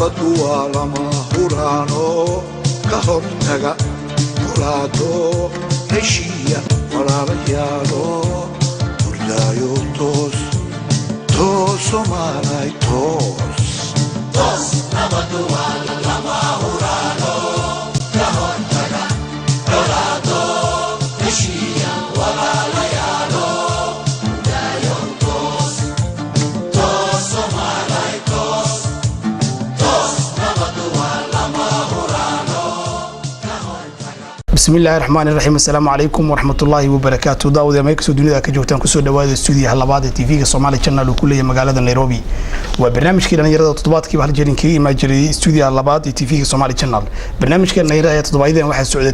nabaddu lama huraano ka hortaga kulaado heshiiya walaalayaalo hurdaayo toos Soomaalay toos nabaddu lama huraano ka hortaga kulaado heshiiya walaalayaalo hurdaayo toos Soomaalay toos nabaddu lama huraano ka hortaga بسم الله الرحمن الرحيم السلام عليكم ورحمة الله وبركاته داود يا مايكسو دنيا كجوتان كسو دواد استوديو هلباد تي في كصومالي channel وكلية مقالة نيروبي وبرنامج كده نيرة تطبيقات كيف هالجرين كي ما جري استوديو هلباد تي في كصومالي channel برنامج كده نيرة تطبيقات واحد سعودي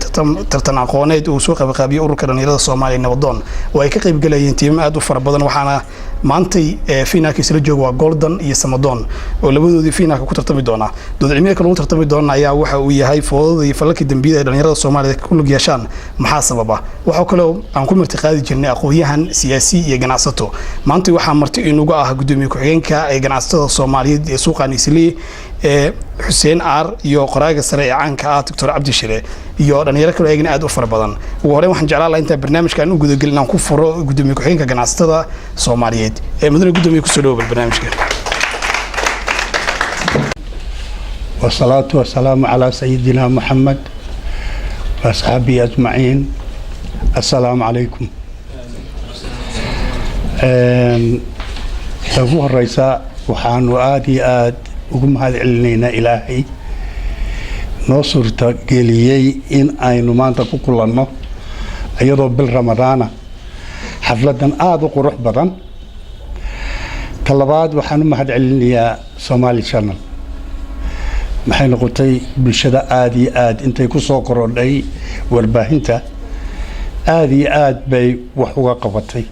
ترتنا قوانيت وسوق بقابي أورك نيرة الصومالي نبضون ويكقيب جلاين تيم أدو فربضن وحنا maantay fiinaanka isla joogo waa Golden iyo Samadoon oo labadoodii fiinaanka ku tartami doona dood cilmiga kale uu tartami doona ayaa waxa uu yahay foodada iyo falalka dambiyada dhalinyarada Soomaaliyeed ku lug yeeshaan maxaa sababa waxa kale oo aan ku marti qaadi jirnay aqoonyahan siyaasi iyo ganacsato maantay waxa marti inugu ah gudoomiye ku-xigeenka ee ganacsatada Soomaaliyeed ee suuqan Islii Hussein Aar iyo qoraaga sare ee caanka ah Dr. Cabdi Shire iyo dhalinyaro kale ayagana aad u fara badan ugu horreyn waxaan jeclaan lahaa inta barnaamijkan u gudagelin aan ku furo gudoomiye ku-xigeenka ganacsatada Soomaaliyeed مدن قدومي كسلوه بالبرنامج كده. والصلاة والسلام على سيدنا محمد وأصحابه أجمعين. السلام عليكم. أبوه الرئيساء وحان وآدي آد وقم هذا علينا إلهي نصر تقليي إن أين ما تقول كلنا أيضا بالرمضان حفلة آد وقروح بدن طلبات waxaan u mahad celinayaa Somali Channel maxay noqotay bulshada aad iyo aad intay ku soo korodhay warbaahinta aad iyo aad bay wax uga qabatay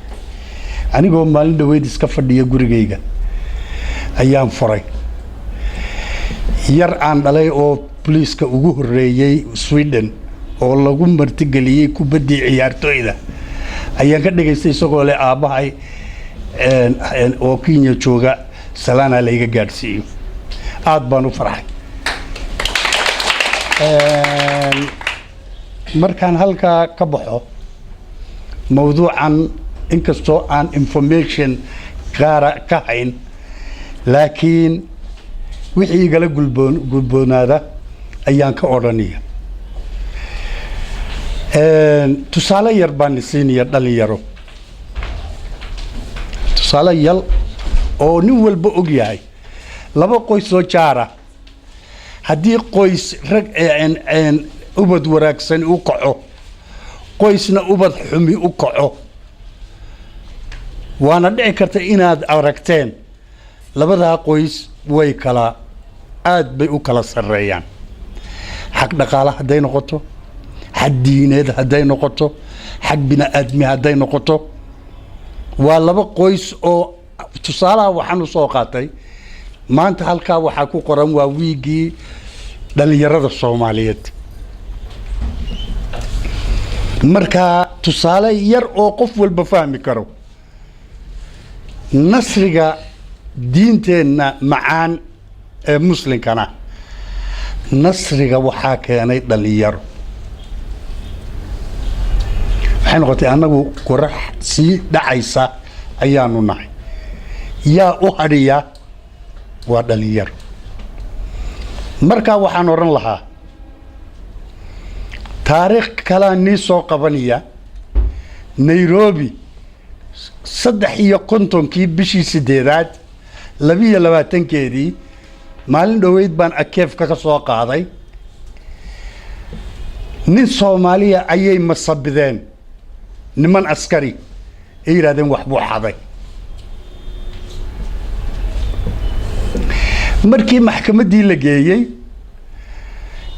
anigoo maalin dhaweyd iska fadhiya gurigeyga ayaan furay yar aan dhalay oo poliiska ugu horeeyay Sweden oo lagu martigeliyay kubadii ciyaartooyda ayaan ka dhageystay isagoo leh aabahay oo Kenya jooga salaana la iga gaarsiiyo aad baan u farxay markaan halka ka baxo mawduucan inkastoo aan information gaara ka hayn laakiin wixii igala gulboonaada ayaan ka odhanaya tusaale yar baan siinaya dhalinyaro yal oo nin walba og yahay laba qoys oo jaara haddii qoys rag ubad wanaagsan u kaco qoysna ubad xumi u kaco waana dhici karta inaad aragteen labadaa qoys way kala aad bay u kala sareeyaan xaq dhaqaale hadday noqoto xaq diineed hadday noqoto xaq bini'aadmi hadday noqoto waa laba qoys oo tusaalaha waxaan u soo qaatay maanta halka waxa ku qoran waa wiigii dhalinyarada Soomaaliyeed marka tusaale yar oo qof walba fahmi karo nasriga diinteena macaan ee muslimkana nasriga waxa keenay dhalinyaro waxaan noqotay anagu qorax si dhacaysa ayaanu nahay yaa u hadiya waa dhalinyaro marka waxaan oran lahaa taariikh kala ni soo qabanaya Nairobi 53 bishii 8aad 22keedii maalin dhaweyd baan akeef ka soo qaaday nin Soomaaliya ayay masabideen niman askari ay yiraahdeen wax buu xaday markii maxkamadii la geeyay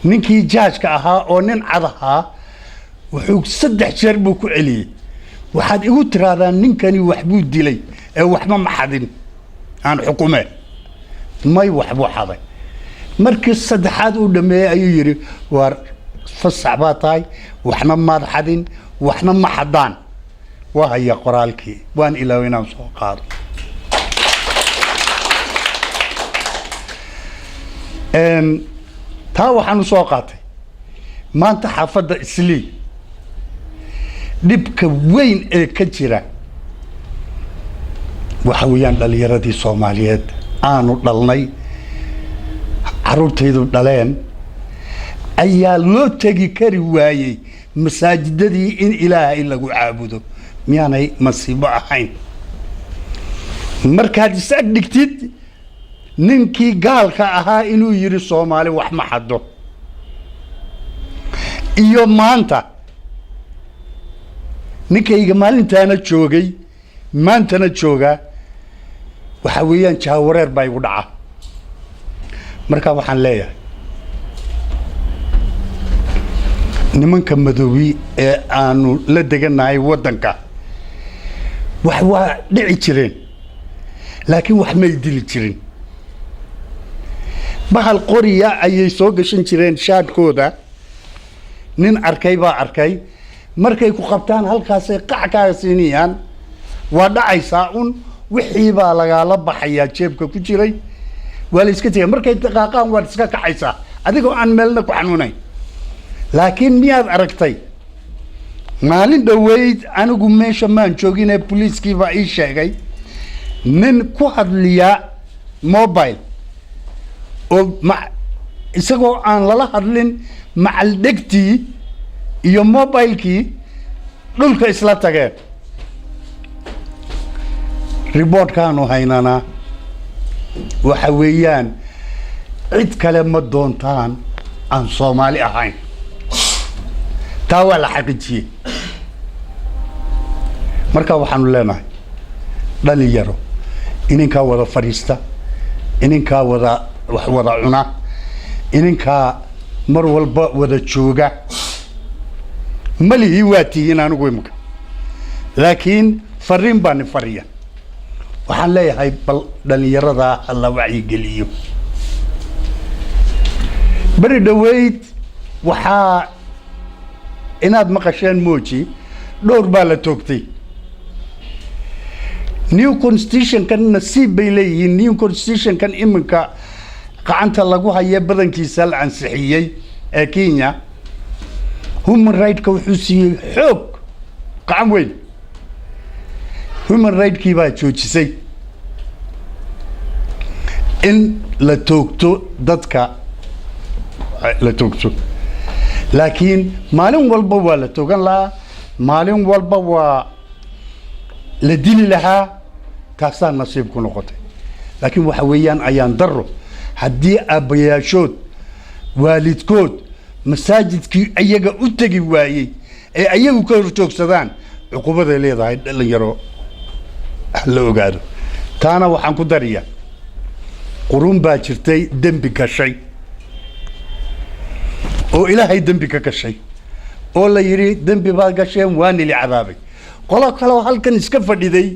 ninkii jaajka ahaa oo nin cad ahaa wuxuu 3 jeer buu ku celiyay waxaad igu tiraadaan ninkani wax buu dilay ee waxba ma xadin aan xukume may wax buu xaday markii saddexaad uu dhameeyay ayuu yiri war fasax baa tahay waxna ma xadin waxna ma xadaan وهي قرالكي وان إلى وين أمسوقار taa waxaan u soo qaatay maanta xaafadda islii dhibka weyn ee ka jira waxa weeyaan dhalinyaradii Soomaaliyeed aanu dhalnay caruurtaydu dhaleen ayaa loo tegi kari waayey masaajidadii in ilaahay lagu caabudo miyaanay masiibo ahayn markaad isag dhigtid ninkii gaalka ahaa inuu yiri Soomaali wax ma xado iyo maanta ninkayga maalintaana joogay maantana jooga waxa weeyaan jaawareer baa igu dhaca marka waxaan leeyahay nimanka madoobi ee aanu la deganahay wadanka wax waa dhici jireen laakiin wax may dili jirin bahal qoriya ayay soo gashan jireen shaadkooda nin arkay baa arkay markay ku qabtaan halkaas ay qac ka siinayaan waa dhacaysaa un wixii baa laga baxayaa jeebka ku jiray wala iska tagay markay daqiiqaan waa iska kacaysaa adigoo aan meelna ku xanuunayn laakiin miyaad aragtay maalin dhaweyd anigu meesha maan joogin ee poliiskii baa ii sheegay nin ku hadliya mobile oo isagoo aan lala hadlin macal dhegtii iyo mobilekii dhulka isla tageen reportkaanu haynana waxa weeyaan cid kale ma doontaan aan Soomaali ahayn taa waa la xaqiijiyey marka waxaanu leenahay dhalinyaro ininka wada fariista ininka wada wax wada cuna ininka mar walba wada jooga malihi waatihiin anigu imka laakiin fariin baan fariya waxaan leeyahay bal dhalinyarada alla wacyi geliyo bari dhaweyd waxaa inaad maqasheen mooji dhowr baa la toogtay new constitution kan nasiib bay leeyihiin new constitution kan iminka qacanta lagu hayo badankiisa la ansixiyay ee Kenya human right ka wuxuu siiyay xoog qacan weyn human right kii baa joojisay in la toogto dadka la toogto laakiin maalin walba waa la toogan lahaa maalin walba waa la dili lahaa taasaa nasiib ku noqotay laakiin waxa weeyaan ayaan daro haddii aabbayaashood waalidkood masaajidkii ayaga u tegi waayey ee ayagu ka horjoogsadaan cuqubaday leedahay dhalinyaro la ogaado taana waxaan ku dariyaa qurun baa jirtay dembi gashay oo ilaahay dembi ka gashay oo la yiri dembi baa gasheen waan ili cadaabay qolo kale halkan iska fadhiday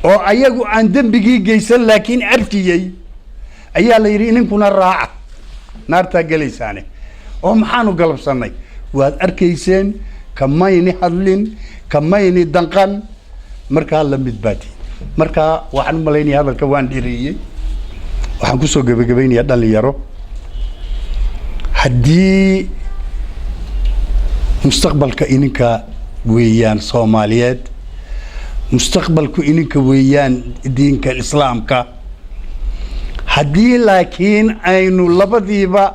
oo ayagu aan dembigii geysan laakiin arkiyay ayaa la yiri ninkuna raaca naarta galaysaane oo maxaanu galabsanay waad arkayseen kamayni hadlin kamayni danqan marka la mid baati marka waxaan maleynaya hadalka waan dhiriyay waxaan ku soo gabagabaynayaa dhalinyaro haddii mustaqbalka ininka weeyaan Soomaaliyeed mustaqbalku ininka weeyaan diinka islaamka haddii laakiin aynu labadiiba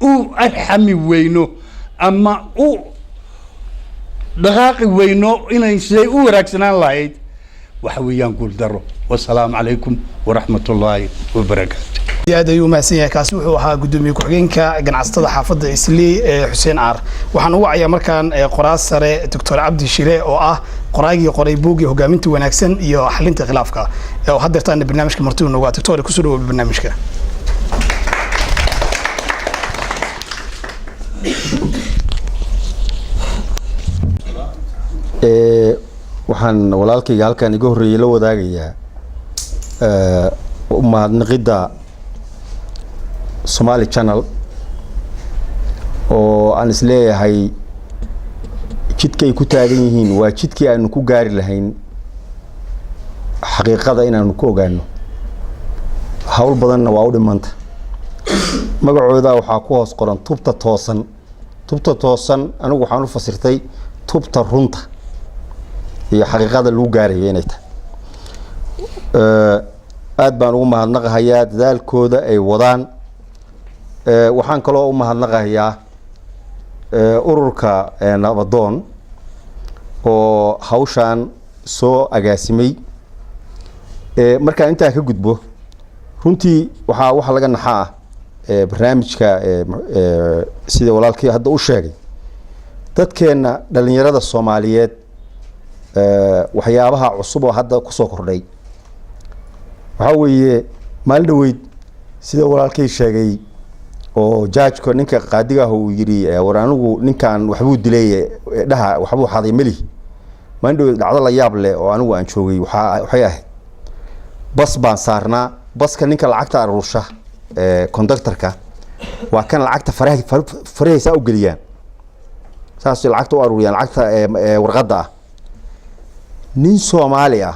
u arxami weyno ama u dhaqaaqi weyno inay siday u wanaagsanaan lahayd waxa weeyaan guul daro wassalaamu calaykum waraxmatullaahi wabarakaatu aad ayuu mahadsan yahay kaasi wuxuu ahaa gudoomiye ku-xigeenka ganacsatada xaafadda Islii ee Xuseen Aar waxaan ugu cayaa markaan qoraas sare Dr. Cabdi Shire oo ah qoraagii qoray buugii hogaaminta wanaagsan iyo xalinta khilaafka oo haddeertaan barnaamijka martidu nooga Dr. ku soo dhawaad barnaamijka waxaan walaalkayga halkan iga horreeyay la wadaagayaa mahadnaqida Somali Channel oo aan isleeyahay jidkay ku taagan yihiin waa jidkii aanu ku gaari lahayn xaqiiqada inaanu ku ogaano hawl badanna waa u dhimanta magacooda waxaa ku hoos qoran tubta toosan anigu waxaan u fasirtay tubta runta iyo xaqiiqada lagu gaarayo inay tahay aad baan ugu mahadnaqahayaa dadaalkooda ay wadaan waxaan kaloo u mahadnaqahayaa ururka nabadoon oo hawshaan soo agaasimay markaan intaa ka gudbo runtii waxaa waxa laga naxaa barnaamijka sida walaalkii hadda u sheegay dadkeena dhalinyarada Soomaaliyeed waxyaabaha cusub oo hadda ku soo kordhay waxa weeye maalin dhaweyd sida walaalkii sheegay oo judge-ka ninka qaadiga ah uu yiri war anigu ninkan waxbuu dilay dhaha waxbuu xaday mali maalin dhaweyd dhacdo la yaab leh oo anigu aan joogay waxay ahayd bas baan saarnaa baska ninka lacagta aruursha conductor-ka waa kan lacagta farahaysa u geliyaan saas lacagta u aruuriyaan lacagta warqadda nin Soomaali ah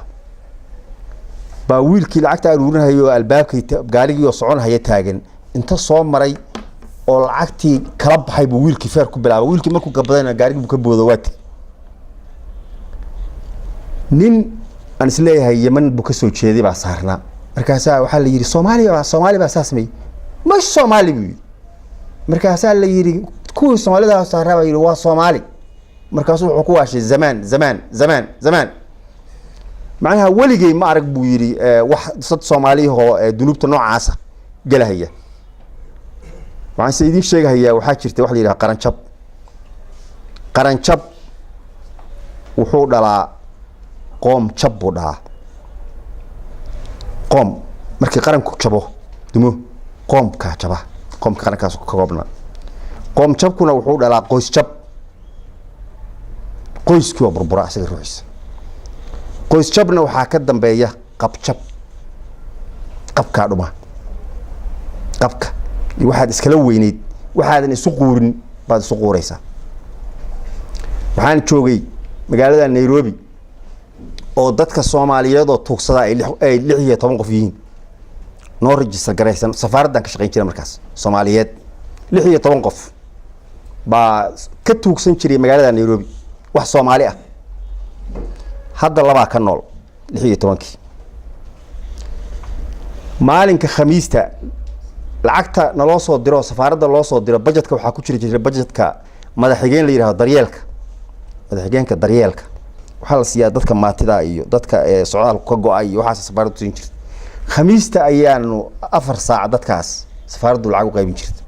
baa wiilkii lacagta aruurinayo albaabka gaarigii oo soconaya taagan inta soo maray oo lacagtii kala baxay buu wiilkii feer ku bilaabay wiilkii markuu gabadayna gaarigii ka boodo waati nin aan isleeyahay Yemen buu ka soo jeeday baa saarnaa markaas waxa la yiri Soomaali baa saasmay ma Soomaali buu markaas la yiri kuwa Soomaalida saarnaa baa yiri waa Soomaali markaas wuxuu ku waashay zaman macnaha waligay ma arag buu yiri wax dad Soomaali oo dunubta noocaasa galahaya waxaan sayidin sheegayaa waxa jirtay wax la yiraahdo qaranjab wuxuu dhalaa qoom jab buu dhalaa qoom markii qaranku jabo dumo qoomka jaba qoomka qarankaas ka koobna qoom jabkuna wuxuu dhalaa qoys jab qoyskii oo burbura isaga ruuxiisa qoys jabna waxaa ka dambeeya qab jab qabka dhuma qabka waxaad iskala weyneed waxaadan isu quurin baad isu quuraysaa waxaan joogay magaalada Nairobi oo dadka Soomaaliyeed oo tuugsada ay 16 qof yihiin noo register garaysan safaaraddan ka shaqeyn jiray markaas Soomaaliyeed 16 qof baa ka tuugsan jiray magaalada Nairobi wax Soomaali ah hadda laba ka nool 16 maalinka Khamiista lacagta naloo soo diro safaaradda loo soo diro budgetka waxa ku jira budgetka madaxigeen la yiraahdo daryeelka waxa la siiyaa dadka maatida iyo dadka socdaalka ka go'ay waxa safaaraddu siin jirtay Khamiista ayaanu 4 saac dadkaas safaaraddu lacag u qaybin jirtay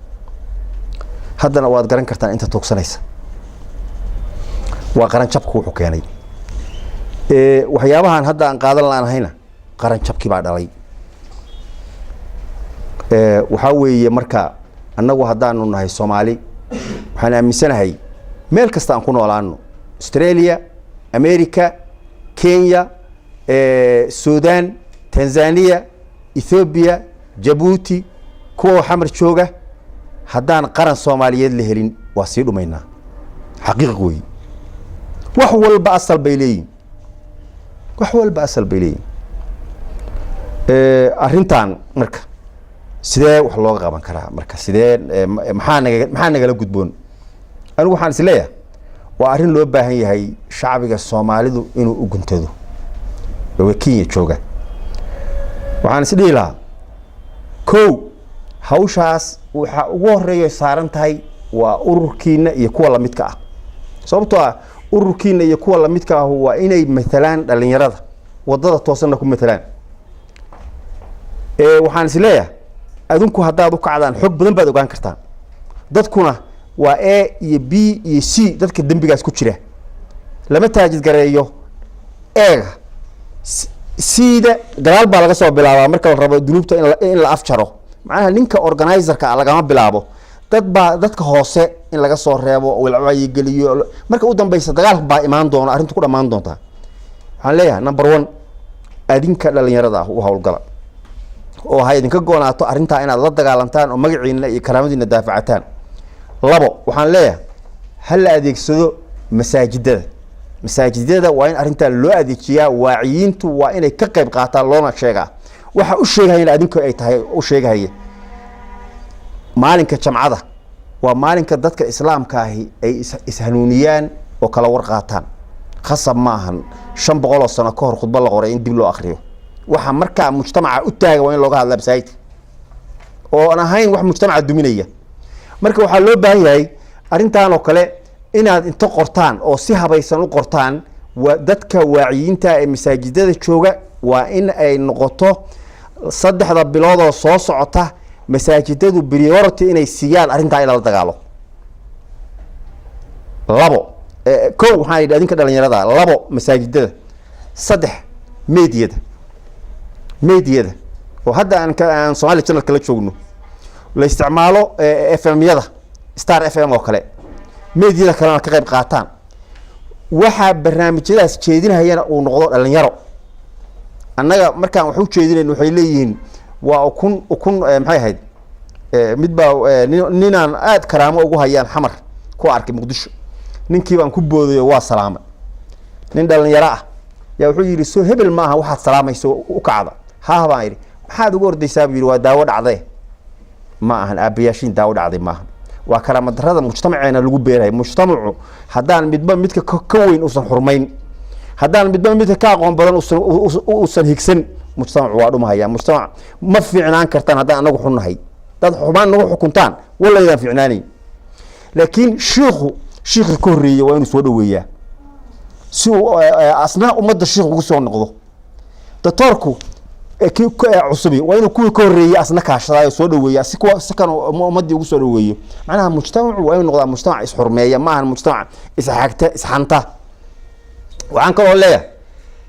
haddana waad garan kartaan inta tuugsanaysa waa qaran jabku wuxuu keenay waxyaabahan hadda aan qaadan laanahayna qaran jabkii baa dhalay waxa weeye marka annagu haddaanu nahay Soomaali waxaan aaminsanahay meel kasta aan ku noolaano Australia America Kenya Sudan Tanzania Ethiopia Djibouti kuwa xamar jooga haddaan qaran Soomaaliyeed la helin waa sii dhumaynaa xaqiiq weey wax walba asal bay leeyihiin arrintan marka sidee wax looga qaban karaa marka sidee maxaa nagala gudboon anigu waxaan is leeyahay waa arrin loo baahan yahay shacbiga Soomaalidu inuu u guntado oo Kenya jooga waxaan is dhihi lahaa hawshaas waxa ugu horeeyo saaran tahay waa ururkiina iyo kuwa la midka ah sababtoo ah ururkiina iyo kuwa la midka ah waa inay matalaan dhalinyarada wadada toosanna ku matalaan waxaan is leeyahay adinku haddaad u kacdaan xog badan baad ogaan kartaan dadkuna waa A iyo B iyo C dadka dambigaas ku jira lama taajid gareeyo eega sida gadaal baa laga soo bilaabaa marka la rabo dunubta in la afjaro macnaha ninka organizer-ka laga ma bilaabo dadka hoose in laga soo reebo oo la wacyi geliyo marka u dambaysa dagaal baa imaan doona arrintu ku dhamaan doonta waxaan leeyahay number 1 adinka dhalinyarada ah u hawlgala oo hay idinka goonaato arrinta inaad la dagaalantaan oo magaciina iyo karaamadiina daafacataan 2 waxaan leeyahay hal la adeegsado masaajidada waa in arrinta loo adeejiyaa waaciyiintu waa inay ka qayb qaataan loona sheegaa waxa u sheegayna adinku ay tahay u sheegaya maalinka jamcada waa maalinka dadka islaamka ahi ay ishanuuniyaan oo kala war qaataan khasab maahan 500 sano ka hor khudbad la qoray in dib loo akhriyo waxa markaa mujtamaca u taaga waa in looga hadlaa masaajid oo aan ahayn wax mujtamaca duminaya marka waxa loo baahan yahay arintan oo kale inaad inta qortaan oo si habaysan u qortaan dadka waaciyiinta ee masaajidada jooga waa in ay noqoto 3 bilood oo soo socota masaajidadu priority inay siiyaan arinta ila dagaalo labo ko waxaan idin adinka dhalinyarada labo masaajidada 3 meediyada oo hadda aan Soomaali channel kala joogno la isticmaalo FM yada Star FM oo kale meediyada kalena ka qayb qaataan waxa barnaamijyadaas jeedinayana uu noqdo dhalinyaro annaga markaan wax u jeedinayno waxay leeyihiin waa ukun maxay ahayd midba ninaan aad karaamo ugu hayaan xamar ku arkay Muqdisho ninkii baan ku booday waa salaamay nin dhalinyaro ah yaa wuxuu yiri soo hebel maaha waxaad salaamayso u kacda haa baan yiri maxaad ugu ordaysaa buu yiri waa daawo dhacday ma ahan aabiyaashin daawo dhacday maaha waa karaamo darrada mujtamaceena lagu beeray mujtamacu hadaan midba midka ka weyn uusan xurmayn hadaan midba midka ka aqoon badan uusan higsan mujtamacu waa dhumahaya mujtamac ma fiicnaan kartaan hadaan anagu xunnahay dad xumaan nagu xukuntaan walaydaan fiicnaanay laakiin sheekhu ka horeeyay waa inuu soo dhaweeyaa si asna ummadda sheekhu ugu soo noqdo doctorku cusubi waa inuu kuwii ka horeeyay asna kaashadayo soo dhaweeyaa si kuwa sakan ummadii ugu soo dhaweeyo macnaha mujtamacu waa inuu noqdaa mujtamac is xurmeeya ma ahan mujtamac is xagta is xanta waxaan ka oo leeyahay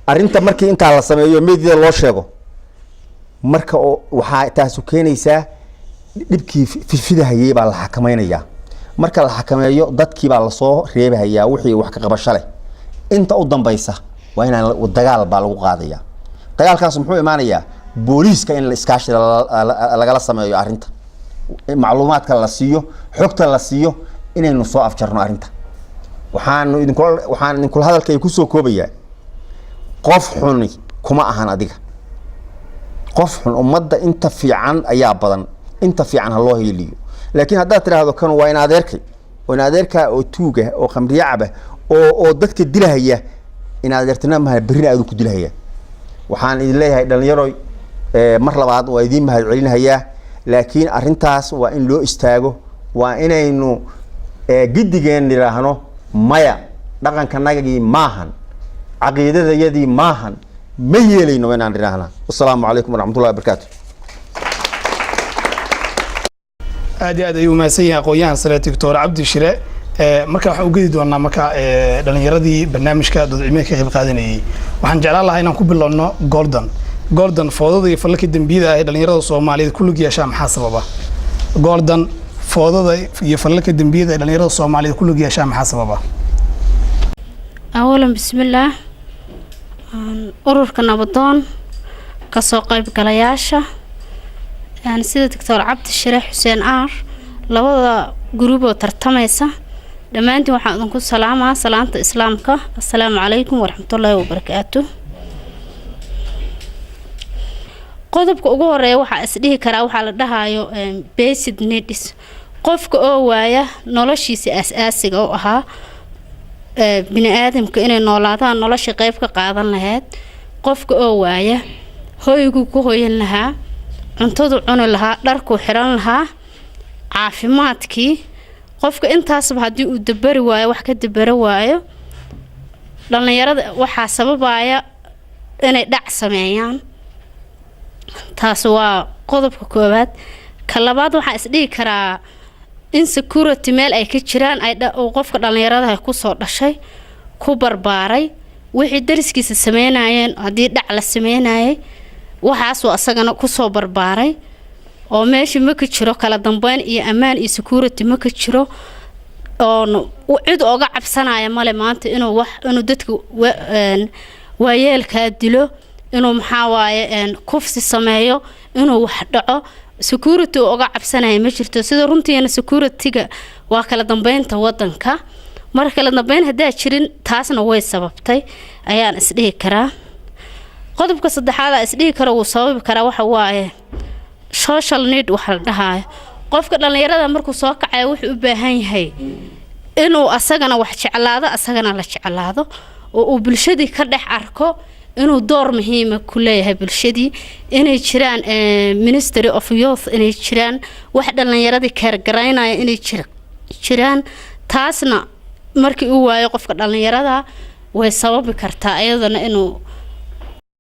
arinta markii inta la sameeyo meedida loo sheego marka waxa taas u keenaysaa dibkii fidahayay baa la xakameynaya marka la xakameeyo dadkii baa la soo reebayaa wixii wax ka qabasho leh inta u dambaysa waa inaan dagaal baa lagu qaadaya dagaalkaas muxuu imaanayaa booliiska in la iskaashi lagala sameeyo arinta macluumaadka la siiyo xogta la siiyo inaynu soo afjarno arinta waxaan idinku hadalkay ku soo koobayaa qof xun kuma ahan adiga qof xun ummadda inta fiican ayaa badan inta fiican ha loo heeliyo laakiin haddaad tiraahdo kan waa in adeerka oo tuuga oo khamriyacaba oo dadka dilahaya in adeertana ma berina aad ku dilahaya waxaan idin leeyahay dhalinyaro mar labaad waa idin mahad celinayaa laakiin arintaas waa in loo istaago waa inaynu gidigeen niraahno maya dhaqanka nagagii maahan caqiidadayadii maahan ma yeelayno inaan niraahna assalaamu calaykum waraxmatullahi wabarakaatu aad iyo aad ayuu mahadsan yahay aqoon-yahan sare doctor cabdi shire marka waxaan u gedi doonaa marka dhalinyaradii barnaamijka dadweynaha ka qayb qaadanayay waxaan jeclaan lahaa inaan ku bilowno golden foodada iyo falalka dambiyada ah ee dhalinyarada Soomaaliyeed ku lug yeeshaan maxaa sababa golden foodada iyo falalka dambiyada ee dhalinyarada Soomaaliyeed ku lug yeeshaan maxaa sababa awalan bismillaah ururka nabadoon ka soo qayb galayaasha sida doctor cabdi shire xuseen aar labada group oo tartamaysa dhamaantiin waxaan idinku salaamaa salaanta islaamka assalaamu calaykum waraxmatullaahi wabarakaatuh qodobka ugu horeeya waxa isdhihi karaa waxa la dhahayo basic needs qofka oo waaya noloshiisa asaasiga oo ahaa bini aadamka inay noolaadaan nolosha qayb ka qaadan lahayd qofka oo waaya hoygu ku hoyan lahaa cuntadu cuni lahaa dharku xiran lahaa caafimaadkii qofka intaasba haddii uu dabari waayo wax ka dabara waayo dhalinyarada waxaa sababaya inay dhac sameeyaan taas waa qodobka koowaad ka labaad waxaa isdhihi karaa insecurity meel ay ka jiraan qofka dhalinyarada ku soo dhashay ku barbaaray wixii dariskiisa sameynayeen haddii dhac la sameynayay waxaasoo asagana ku soo barbaaray oo meesha ma ka jiro kala dambeyn iyo ammaan iyo security ma ka jiro oo cid oga cabsanaya male maanta inuu dadka waayeelka dilo inuu maxaa waaye kufsi sameeyo inuu wax dhaco security oga cabsanaya ma jirto sida runtiina security-ga waa kala dambeynta wadanka marka kala dambeyn hadaa jirin taasna way sababtay ayaan isdhihi karaa qodobka saddexaad isdhihi karo uu sababi karaa waxa waaye social need waxa la dhahayo qofka dhalinyarada markuu soo kacay wuxuu u baahan yahay inuu asagana wax jeclaado asagana la jeclaado oo uu bulshadii ka dhex arko inuu door muhiim ah ku leeyahay bulshadii inay jiraan Ministry of Youth inay jiraan wax dhalinyaradii ka garaynaya inay jiraan taasna markii uu waayo qofka dhalinyarada way sababi kartaa ayadana inuu